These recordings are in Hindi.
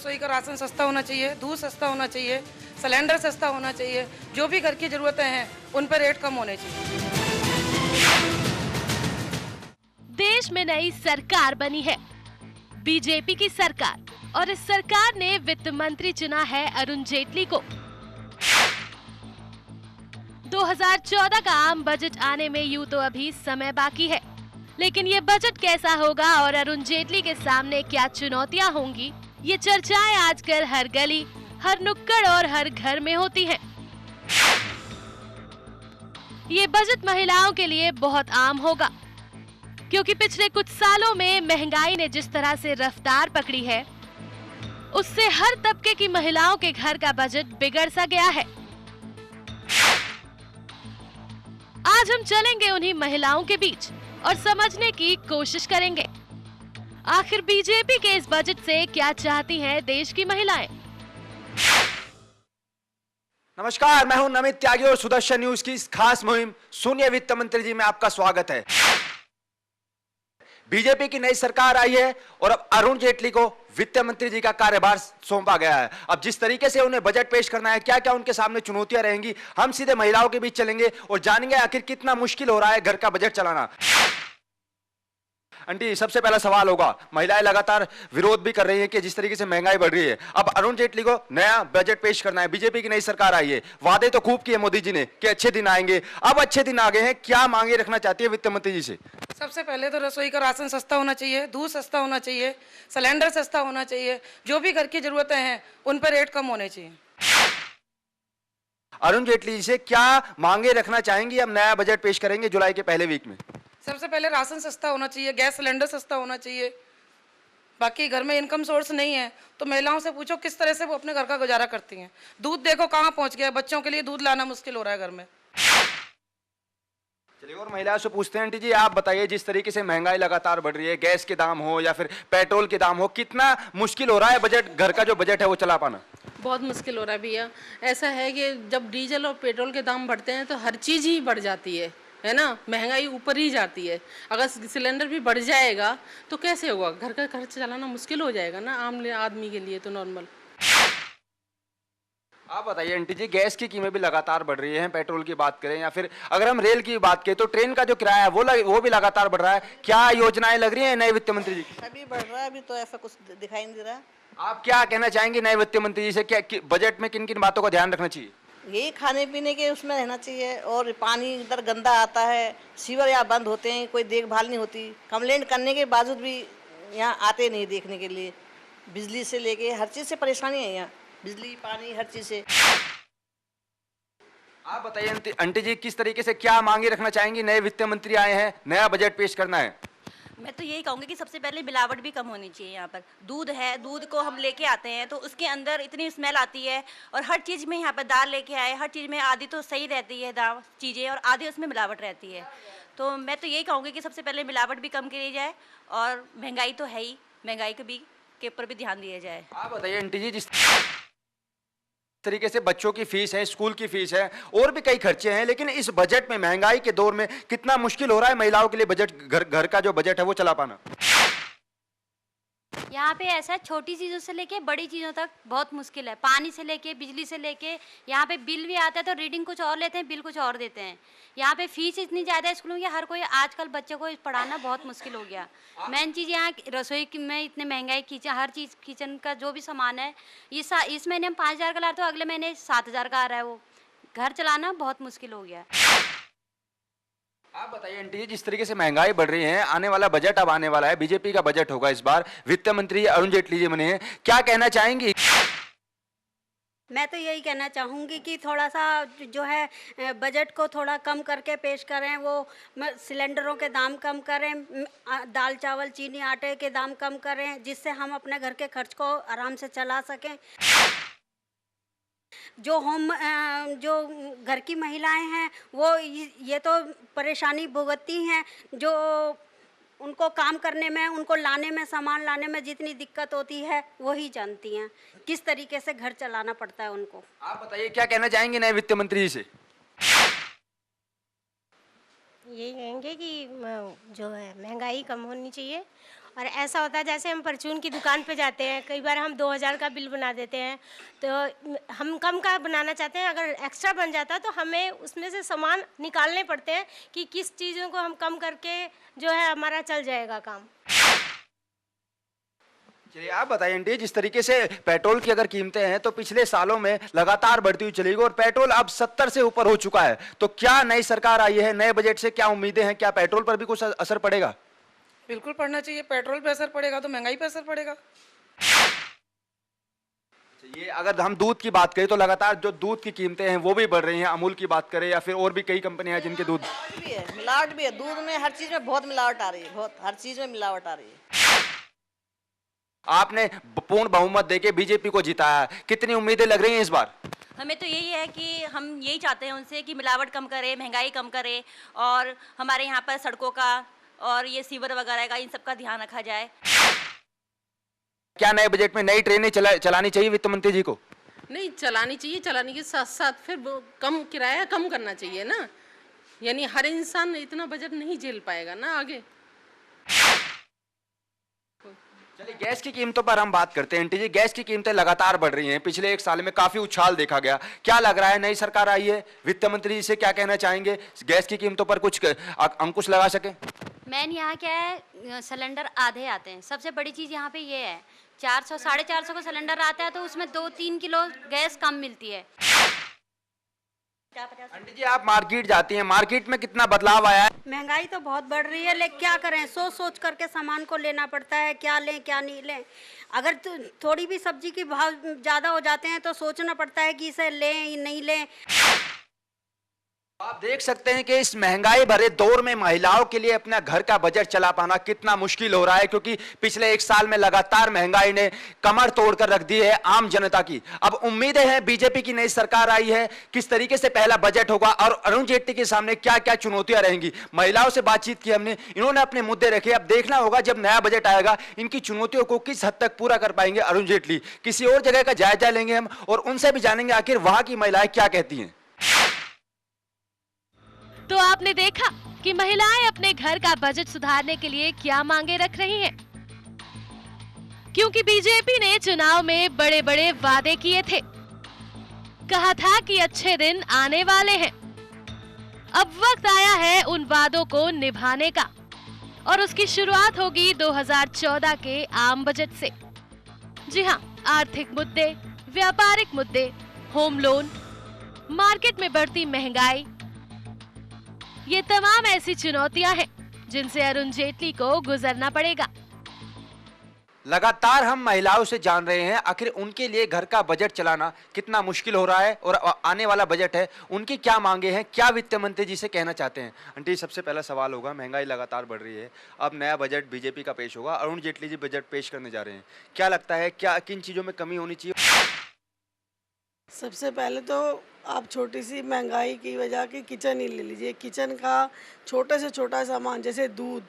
रसोई का राशन सस्ता होना चाहिए, दूध सस्ता होना चाहिए, सिलेंडर सस्ता होना चाहिए, जो भी घर की ज़रूरतें हैं उन पर रेट कम होने चाहिए। देश में नई सरकार बनी है, बीजेपी की सरकार, और इस सरकार ने वित्त मंत्री चुना है अरुण जेटली को। 2014 का आम बजट आने में यूं तो अभी समय बाकी है, लेकिन ये बजट कैसा होगा और अरुण जेटली के सामने क्या चुनौतियां होंगी, ये चर्चाएं आजकल हर गली, हर नुक्कड़ और हर घर में होती हैं। ये बजट महिलाओं के लिए बहुत आम होगा, क्योंकि पिछले कुछ सालों में महंगाई ने जिस तरह से रफ्तार पकड़ी है, उससे हर तबके की महिलाओं के घर का बजट बिगड़ सा गया है। आज हम चलेंगे उन्हीं महिलाओं के बीच और समझने की कोशिश करेंगे, आखिर बीजेपी के इस बजट से क्या चाहती हैं देश की महिलाएं। नमस्कार, मैं हूं नमित त्यागी और सुदर्शन न्यूज की इस खास मुहिम सुनिए वित्त मंत्री जी में आपका स्वागत है। बीजेपी की नई सरकार आई है और अब अरुण जेटली को वित्त मंत्री जी का कार्यभार सौंपा गया है। अब जिस तरीके से उन्हें बजट पेश करना है, क्या क्या उनके सामने चुनौतियां रहेंगी, हम सीधे महिलाओं के बीच चलेंगे और जानेंगे आखिर कितना मुश्किल हो रहा है घर का बजट चलाना। आंटी, सबसे पहला सवाल होगा, महिलाएं लगातार विरोध भी कर रही हैं कि जिस तरीके से महंगाई बढ़ रही है, अब अरुण जेटली को नया बजट पेश करना है, बीजेपी की नई सरकार आई है, वादे तो खूब किए मोदी जी ने कि अच्छे दिन आएंगे, अब अच्छे दिन आ गए हैं, क्या मांगे रखना चाहती है वित्त मंत्री जी से? सबसे पहले तो रसोई का राशन सस्ता होना चाहिए, दूध सस्ता होना चाहिए, सिलेंडर सस्ता होना चाहिए, जो भी घर की ज़रूरतें हैं उन पर रेट कम होने चाहिए। अरुण जेटली जी से क्या मांगे रखना चाहेंगी? अब नया बजट पेश करेंगे जुलाई के पहले वीक में। सबसे पहले राशन सस्ता होना चाहिए, गैस सिलेंडर सस्ता होना चाहिए। बाकी घर में इनकम सोर्स नहीं है तो महिलाओं से पूछो किस तरह से वो अपने घर का गुजारा करती हैं। दूध देखो कहाँ पहुंच गया, बच्चों के लिए दूध लाना मुश्किल हो रहा है घर में। चलिए और महिलाओं से पूछते हैं, आंटी जी आप बताइए, जिस तरीके से महंगाई लगातार बढ़ रही है, गैस के दाम हो या फिर पेट्रोल के दाम हो, कितना मुश्किल हो रहा है बजट, घर का जो बजट है वो चला पाना? बहुत मुश्किल हो रहा है भैया। ऐसा है कि जब डीजल और पेट्रोल के दाम बढ़ते हैं तो हर चीज़ ही बढ़ जाती है ना, महंगाई ऊपर ही जाती है। अगर सिलेंडर भी बढ़ जाएगा तो कैसे होगा, घर का खर्च चलाना मुश्किल हो जाएगा ना आम आदमी के लिए तो नॉर्मल। आप बताइए आंटी जी, गैस की कीमत भी लगातार बढ़ रही है, पेट्रोल की बात करें या फिर अगर हम रेल की बात करें तो ट्रेन का जो किराया है वो भी लगातार बढ़ रहा है, क्या योजनाएं लग रही हैं नए वित्त मंत्री जी? अभी बढ़ रहा है, अभी तो ऐसा कुछ दिखाई नहीं दे रहा। आप क्या कहना चाहेंगे नए वित्त मंत्री जी से, क्या बजट में किन किन बातों का ध्यान रखना चाहिए? यही खाने पीने के उसमें रहना चाहिए, और पानी इधर गंदा आता है, सीवर यहाँ बंद होते हैं, कोई देखभाल नहीं होती, कंप्लेंट करने के बावजूद भी यहाँ आते नहीं देखने के लिए। बिजली से लेके हर चीज़ से परेशानी है यहाँ, बिजली पानी हर चीज़ से। आप बताइए आंटी जी, किस तरीके से क्या मांगे रखना चाहेंगी? नए वित्त मंत्री आए हैं, नया बजट पेश करना है। मैं तो यही कहूँगी कि सबसे पहले मिलावट भी कम होनी चाहिए। यहाँ पर दूध है, दूध को हम लेके आते हैं तो उसके अंदर इतनी स्मेल आती है, और हर चीज़ में यहाँ पर दाल लेके आए, हर चीज़ में आधी तो सही रहती है दाल चीज़ें और आधी उसमें मिलावट रहती है। तो मैं तो यही कहूँगी कि सबसे पहले मिलावट भी कम की जाए, और महंगाई तो है ही, महंगाई के ऊपर भी ध्यान दिया जाए। आप बताइए आंटी जी, जिस तरीके से बच्चों की फीस है, स्कूल की फीस है, और भी कई खर्चे हैं, लेकिन इस बजट में महंगाई के दौर में कितना मुश्किल हो रहा है महिलाओं के लिए बजट, घर का जो बजट है वो चला पाना? यहाँ पे ऐसा है, छोटी चीज़ों से लेके बड़ी चीज़ों तक बहुत मुश्किल है। पानी से लेके बिजली से लेके यहाँ पे बिल भी आता है तो रीडिंग कुछ और लेते हैं, बिल कुछ और देते हैं। यहाँ पे फीस इतनी ज़्यादा है स्कूलों की, हर कोई आजकल बच्चों को पढ़ाना बहुत मुश्किल हो गया। मेन चीज़ यहाँ रसोई में इतने महंगाई, किचन हर चीज़, किचन का जो भी सामान है, इस महीने हम 5,000 का ला रहे, तो अगले महीने 7,000 का आ रहा है। वो घर चलाना बहुत मुश्किल हो गया। आप बताइए आंटी जी, जिस तरीके से महंगाई बढ़ रही है, आने वाला बजट अब आने वाला है, बीजेपी का बजट होगा इस बार, वित्त मंत्री अरुण जेटली जी बने हैं, क्या कहना चाहेंगी? मैं तो यही कहना चाहूँगी कि थोड़ा सा जो है बजट को थोड़ा कम करके पेश करें, वो सिलेंडरों के दाम कम करें, दाल चावल चीनी आटे के दाम कम करें, जिससे हम अपने घर के खर्च को आराम से चला सकें। जो घर की महिलाएं हैं वो ये तो परेशानी भुगतती हैं, जो उनको काम करने में, उनको लाने में, सामान लाने में जितनी दिक्कत होती है वही जानती हैं, किस तरीके से घर चलाना पड़ता है उनको। आप बताइए क्या कहना चाहेंगे नए वित्त मंत्री जी से? यही कहेंगे कि जो है महंगाई कम होनी चाहिए। और ऐसा होता है जैसे हम परचून की दुकान पे जाते हैं, कई बार हम 2000 का बिल बना देते हैं, तो हम कम का बनाना चाहते हैं, अगर एक्स्ट्रा बन जाता है तो हमें उसमें से सामान निकालने पड़ते हैं कि किस चीज़ों को हम कम करके जो है हमारा चल जाएगा काम। चलिए आप बताइए आंटी, जिस तरीके से पेट्रोल की अगर कीमतें हैं तो पिछले सालों में लगातार बढ़ती हुई चली गई और पेट्रोल अब 70 से ऊपर हो चुका है, तो क्या नई सरकार आई है, नए बजट से क्या उम्मीदें हैं, क्या पेट्रोल पर भी कुछ असर पड़ेगा? बिल्कुल पड़ना चाहिए। पेट्रोल पे असर पड़ेगा तो महंगाई पे असर पड़ेगा। ये अगर हम दूध की बात करें तो लगातार जो दूध की कीमतें हैं वो भी बढ़ रही हैं, अमूल की बात करें या फिर और भी कई कंपनियां हैं जिनके दूध मिलावट भी है दूध में, हर चीज में बहुत मिलावट आ रही है, बहुत हर चीज में मिलावट आ रही है। आपने पूर्ण बहुमत देके बीजेपी को जिताया, कितनी उम्मीदें लग रही हैं इस बार? हमें तो यही है कि हम यही चाहते हैं उनसे कि मिलावट कम करे, महंगाई कम करे और हमारे यहाँ पर सड़कों का और ये सीवर वगैरह का इन सब का ध्यान रखा जाए। क्या नए बजट में नई ट्रेनें चलानी चाहिए वित्त मंत्री जी को? नहीं चलानी चाहिए, चलाने के साथ साथ फिर वो कम किराया कम करना चाहिए ना, यानी हर इंसान इतना बजट नहीं झेल पाएगा ना आगे। चलिए गैस की कीमतों पर हम बात करते हैं आंटी जी। गैस की कीमतें लगातार बढ़ रही हैं, पिछले एक साल में काफी उछाल देखा गया। क्या लग रहा है, नई सरकार आई है, वित्त मंत्री जी से क्या कहना चाहेंगे, गैस की कीमतों पर कुछ अंकुश लगा सके? मैन यहाँ क्या है, सिलेंडर आधे आते हैं। सबसे बड़ी चीज़ यहाँ पे ये है, 400 450 का सिलेंडर आता है तो उसमें 2-3 किलो गैस कम मिलती है। आंटी जी आप मार्केट जाती हैं, मार्केट में कितना बदलाव आया है? महंगाई तो बहुत बढ़ रही है, लेकिन क्या करें, सोच सोच करके सामान को लेना पड़ता है, क्या लें क्या नहीं लें। अगर थोड़ी भी सब्जी की भाव ज़्यादा हो जाते हैं तो सोचना पड़ता है कि इसे लें नहीं लें। आप देख सकते हैं कि इस महंगाई भरे दौर में महिलाओं के लिए अपना घर का बजट चला पाना कितना मुश्किल हो रहा है, क्योंकि पिछले एक साल में लगातार महंगाई ने कमर तोड़कर रख दी है आम जनता की। अब उम्मीदें हैं, बीजेपी की नई सरकार आई है, किस तरीके से पहला बजट होगा और अरुण जेटली के सामने क्या क्या चुनौतियां रहेंगी। महिलाओं से बातचीत की हमने, इन्होंने अपने मुद्दे रखे। अब देखना होगा जब नया बजट आएगा इनकी चुनौतियों को किस हद तक पूरा कर पाएंगे अरुण जेटली। किसी और जगह का जायजा लेंगे हम और उनसे भी जानेंगे आखिर वहां की महिलाएं क्या कहती हैं। तो आपने देखा कि महिलाएं अपने घर का बजट सुधारने के लिए क्या मांगे रख रही हैं। क्योंकि बीजेपी ने चुनाव में बड़े बड़े वादे किए थे, कहा था कि अच्छे दिन आने वाले हैं। अब वक्त आया है उन वादों को निभाने का और उसकी शुरुआत होगी 2014 के आम बजट से। जी हां, आर्थिक मुद्दे, व्यापारिक मुद्दे, होम लोन, मार्केट में बढ़ती महंगाई, ये तमाम ऐसी चुनौतियां हैं जिनसे अरुण जेटली को गुजरना पड़ेगा। लगातार हम महिलाओं से जान रहे हैं आखिर उनके लिए घर का बजट चलाना कितना मुश्किल हो रहा है और आने वाला बजट है, उनकी क्या मांगे हैं, क्या वित्त मंत्री जी से कहना चाहते हैं। आंटी सबसे पहला सवाल होगा, महंगाई लगातार बढ़ रही है, अब नया बजट बीजेपी का पेश होगा, अरुण जेटली जी बजट पेश करने जा रहे हैं, क्या लगता है क्या किन चीजों में कमी होनी चाहिए? सबसे पहले तो आप छोटी सी महंगाई की वजह की किचन ही ले लीजिए। किचन का छोटे से छोटा सामान जैसे दूध,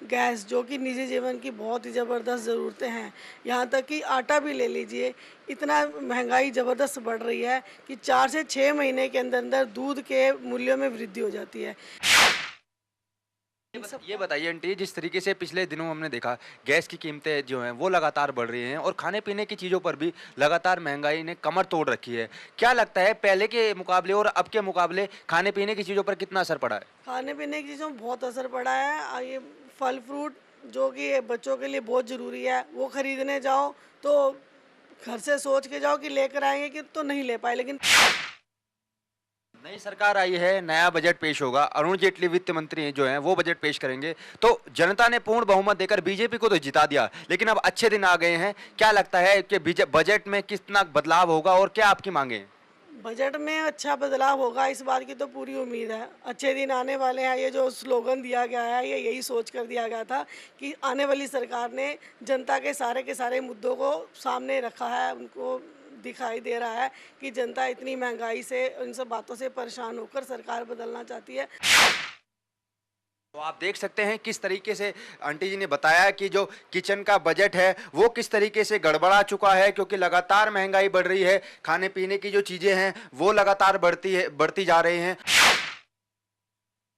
गैस, जो कि निजी जीवन की बहुत ही ज़बरदस्त ज़रूरतें हैं, यहाँ तक कि आटा भी ले लीजिए। इतना महंगाई ज़बरदस्त बढ़ रही है कि 4 से 6 महीने के अंदर अंदर दूध के मूल्यों में वृद्धि हो जाती है। ये बताइए आंटी, जिस तरीके से पिछले दिनों हमने देखा गैस की कीमतें जो हैं वो लगातार बढ़ रही हैं और खाने पीने की चीज़ों पर भी लगातार महंगाई ने कमर तोड़ रखी है, क्या लगता है पहले के मुकाबले और अब के मुकाबले खाने पीने की चीज़ों पर कितना असर पड़ा है? खाने पीने की चीज़ों में बहुत असर पड़ा है। ये फल फ्रूट जो कि बच्चों के लिए बहुत ज़रूरी है, वो ख़रीदने जाओ तो घर से सोच के जाओ कि लेकर आएंगे कि तो नहीं ले पाए। लेकिन नई सरकार आई है, नया बजट पेश होगा, अरुण जेटली वित्त मंत्री जो हैं वो बजट पेश करेंगे, तो जनता ने पूर्ण बहुमत देकर बीजेपी को तो जिता दिया, लेकिन अब अच्छे दिन आ गए हैं, क्या लगता है कि बजट में कितना बदलाव होगा और क्या आपकी मांगे हैं? बजट में अच्छा बदलाव होगा, इस बात की तो पूरी उम्मीद है। अच्छे दिन आने वाले हैं, ये जो स्लोगन दिया गया है ये यही सोच कर दिया गया था कि आने वाली सरकार ने जनता के सारे मुद्दों को सामने रखा है। उनको दिखाई दे रहा है कि जनता इतनी महंगाई से, इन सब बातों से परेशान होकर सरकार बदलना चाहती है। तो आप देख सकते हैं किस तरीके से आंटी जी ने बताया कि जो किचन का बजट है वो किस तरीके से गड़बड़ा चुका है, क्योंकि लगातार महंगाई बढ़ रही है, खाने पीने की जो चीजें हैं वो लगातार बढ़ती जा रही हैं।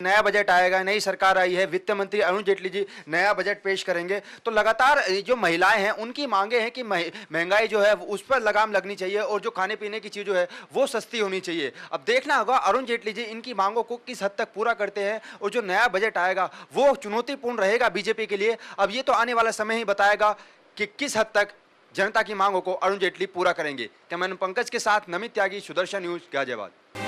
नया बजट आएगा, नई सरकार आई है, वित्त मंत्री अरुण जेटली जी नया बजट पेश करेंगे, तो लगातार जो महिलाएं हैं उनकी मांगे हैं कि महंगाई जो है उस पर लगाम लगनी चाहिए और जो खाने पीने की चीज जो है वो सस्ती होनी चाहिए। अब देखना होगा अरुण जेटली जी इनकी मांगों को किस हद तक पूरा करते हैं और जो नया बजट आएगा वो चुनौतीपूर्ण रहेगा बीजेपी के लिए। अब ये तो आने वाला समय ही बताएगा कि किस हद तक जनता की मांगों को अरुण जेटली पूरा करेंगे। कैमरामैन पंकज के साथ नमित त्यागी, सुदर्शन न्यूज, गाजियाबाद।